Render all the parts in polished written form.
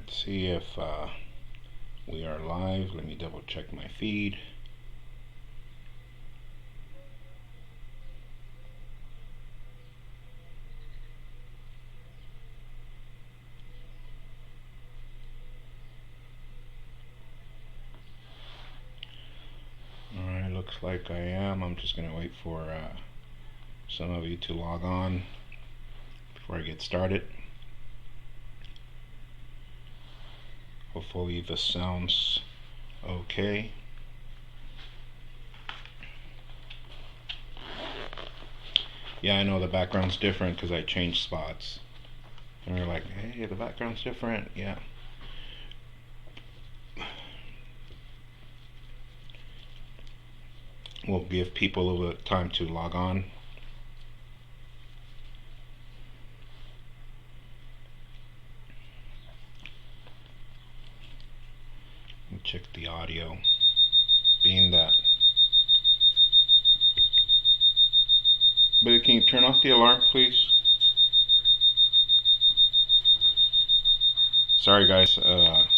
Let's see if we are live. Let me double check my feed. Alright, looks like I am. I'm just going to wait for some of you to log on before I get started. Hopefully this sounds okay. Yeah, I know the background's different because I changed spots. And they're like, hey, the background's different. Yeah. We'll give people a little bit of time to log on. And check the audio. Being that. But can you turn off the alarm, please? Sorry, guys. The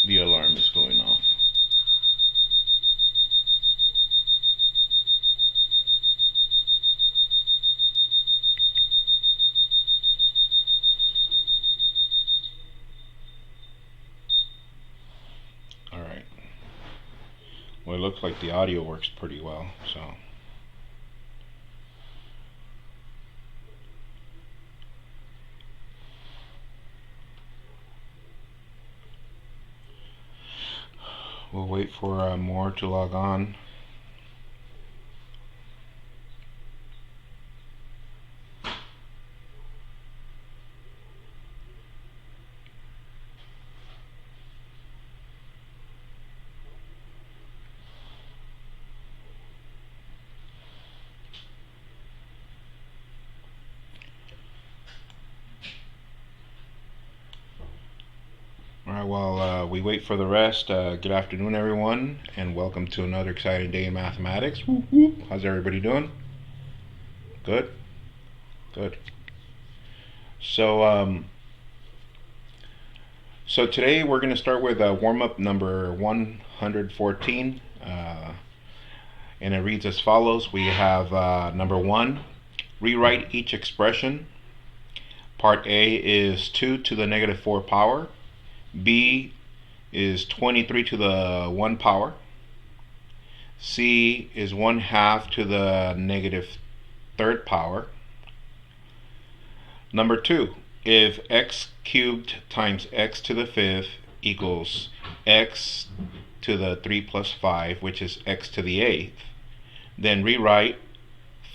alarm is going off. All right. Well, it looks like the audio works pretty well, so. We'll wait for more to log on. Alright, while we wait for the rest, good afternoon everyone, and welcome to another exciting day in mathematics. Whoop, whoop. How's everybody doing? Good? Good. So today we're going to start with warm-up number 114, and it reads as follows. We have number 1, rewrite each expression. Part A is 2 to the negative 4 power. B is 23 to the 1 power. C is 1/2 to the negative 3rd power. Number 2, if x cubed times x to the 5th equals x to the 3 plus 5, which is x to the 8th, then rewrite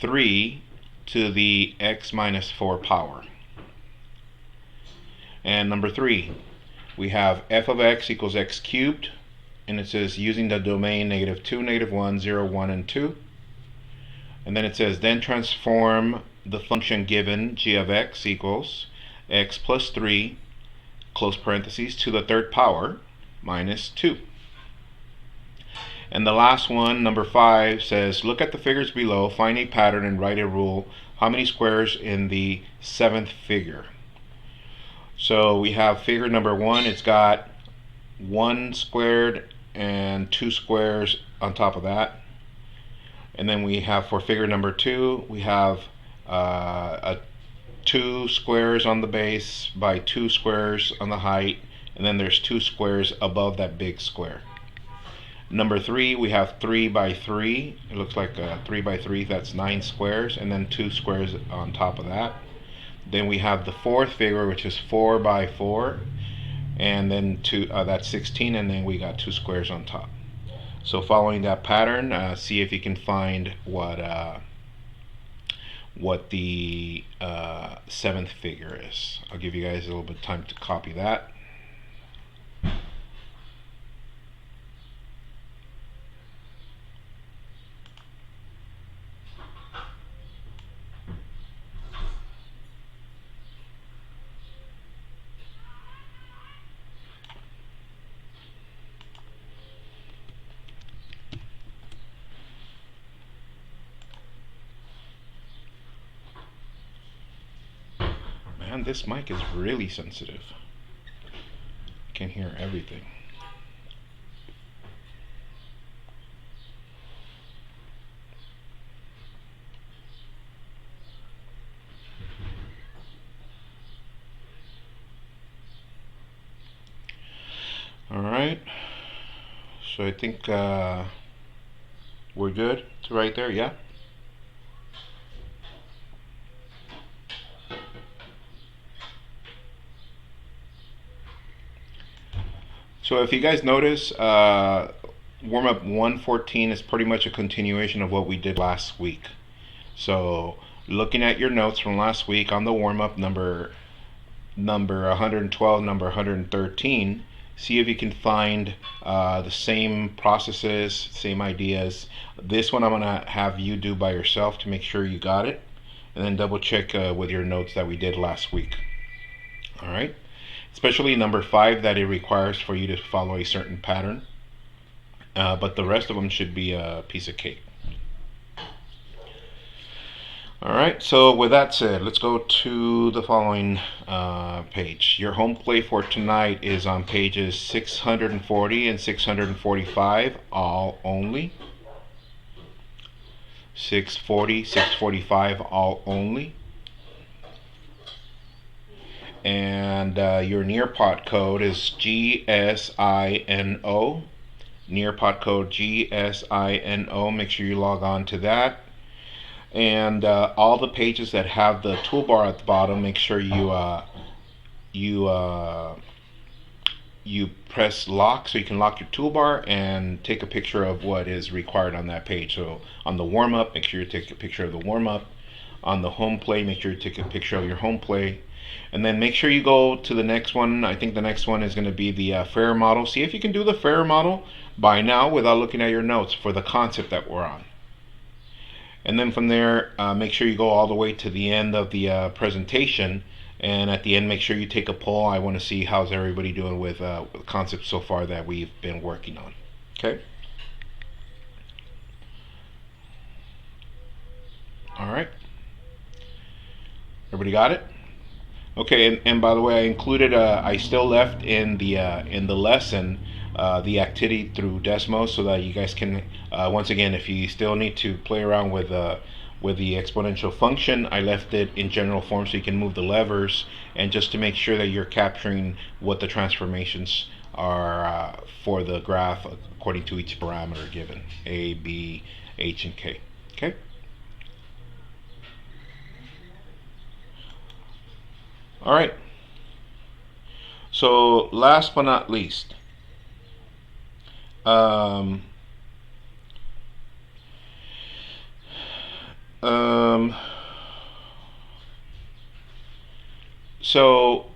3 to the x minus 4 power. And number 3, we have f of x equals x cubed, and it says using the domain -2, -1, 0, 1, and 2. And then it says then transform the function given g of x equals x plus 3, close parentheses, to the 3rd power minus 2. And the last one, number 5, says look at the figures below, find a pattern, and write a rule. How many squares in the 7th figure? So we have figure number 1, it's got 1 squared and 2 squares on top of that. And then we have for figure number 2, we have 2 squares on the base by 2 squares on the height, and then there's 2 squares above that big square. Number 3, we have 3 by 3. It looks like 3 by 3, that's 9 squares, and then 2 squares on top of that. Then we have the 4th figure, which is 4 by 4, and then that's 16, and then we got 2 squares on top. So following that pattern, see if you can find what the 7th figure is. I'll give you guys a little bit of time to copy that. Man, Man, this mic is really sensitive. I can hear everything. All right. So I think we're good. It's right there, yeah? So if you guys notice, warm up 114 is pretty much a continuation of what we did last week. So looking at your notes from last week on the warm up number 112, number 113, see if you can find the same processes, same ideas. This one I'm gonna have you do by yourself to make sure you got it, and then double check with your notes that we did last week. All right. Especially number 5, that it requires for you to follow a certain pattern. But the rest of them should be a piece of cake. All right, so with that said, let's go to the following page. Your home play for tonight is on pages 640 and 645, all only. 640, 645, all only. And your Nearpot code is GSINO. Nearpot code GSINO. Make sure you log on to that. And all the pages that have the toolbar at the bottom, make sure you press lock so you can lock your toolbar and take a picture of what is required on that page. So on the warm up, make sure you take a picture of the warm up. On the home play, make sure you take a picture of your home play. And then make sure you go to the next one. I think the next one is going to be the fair model. See if you can do the fair model by now without looking at your notes for the concept that we're on. And then from there, make sure you go all the way to the end of the presentation. And at the end, make sure you take a poll. I want to see how's everybody doing with concepts so far that we've been working on. Okay? All right. Everybody got it? Okay, and by the way, I included. I still left in the lesson the activity through Desmos so that you guys can once again, if you still need to play around with the exponential function, I left it in general form so you can move the levers and just to make sure that you're capturing what the transformations are for the graph according to each parameter given, A, B, H, and K. Okay. All right. So last but not least, um, um, so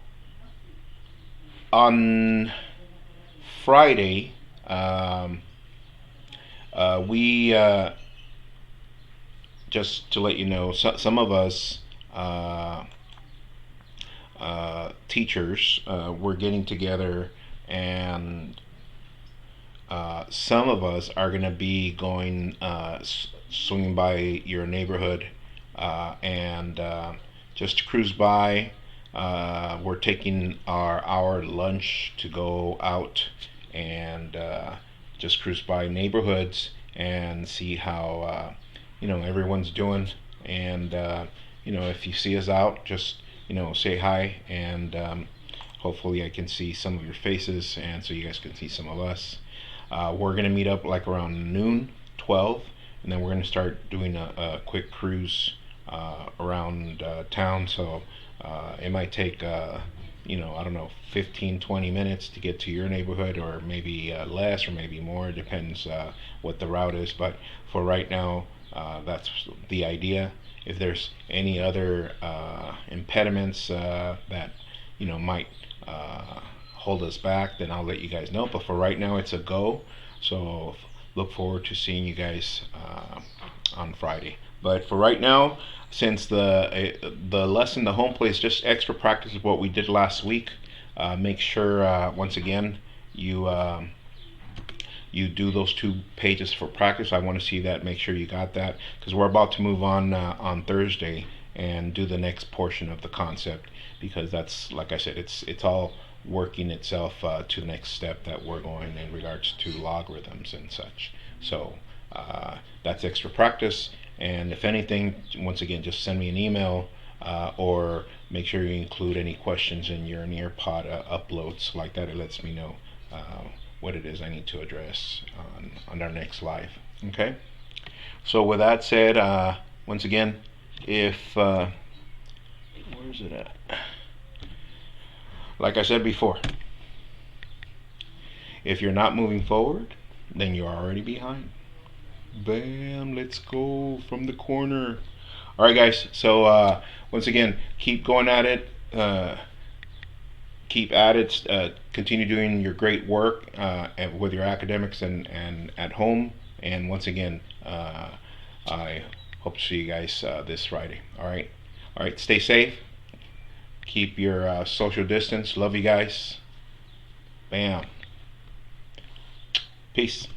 on Friday, we just to let you know, some of us teachers we're getting together, and some of us are going to be going swinging by your neighborhood and just cruise by. We're taking our hour lunch to go out and just cruise by neighborhoods and see how everyone's doing. And if you see us out, just say hi, and hopefully I can see some of your faces, and so you guys can see some of us. We're gonna meet up like around noon, 12, and then we're gonna start doing a quick cruise around town. So it might take I don't know, 15-20 minutes to get to your neighborhood, or maybe less, or maybe more. It depends what the route is. But for right now, that's the idea. If there's any other impediments that might hold us back, then I'll let you guys know. But for right now, it's a go. So look forward to seeing you guys on Friday. But for right now, since the lesson, the home play, is just extra practice of what we did last week, make sure once again you do those 2 pages for practice. I want to see that. Make sure you got that, because we're about to move on Thursday, and do the next portion of the concept, because that's, like I said, it's all working itself to the next step that we're going in regards to logarithms and such. So that's extra practice. And if anything, once again, just send me an email, or make sure you include any questions in your Nearpod uploads. Like that, it lets me know what it is I need to address on our next live. Okay? So with that said, once again, if where's it at? Like I said before, if you're not moving forward, then you're already behind. Bam, let's go from the corner. All right, guys. So once again, keep going at it. Keep at it. Continue doing your great work with your academics and at home. And once again, I hope to see you guys this Friday. All right. All right. Stay safe. Keep your social distance. Love you guys. Bam. Peace.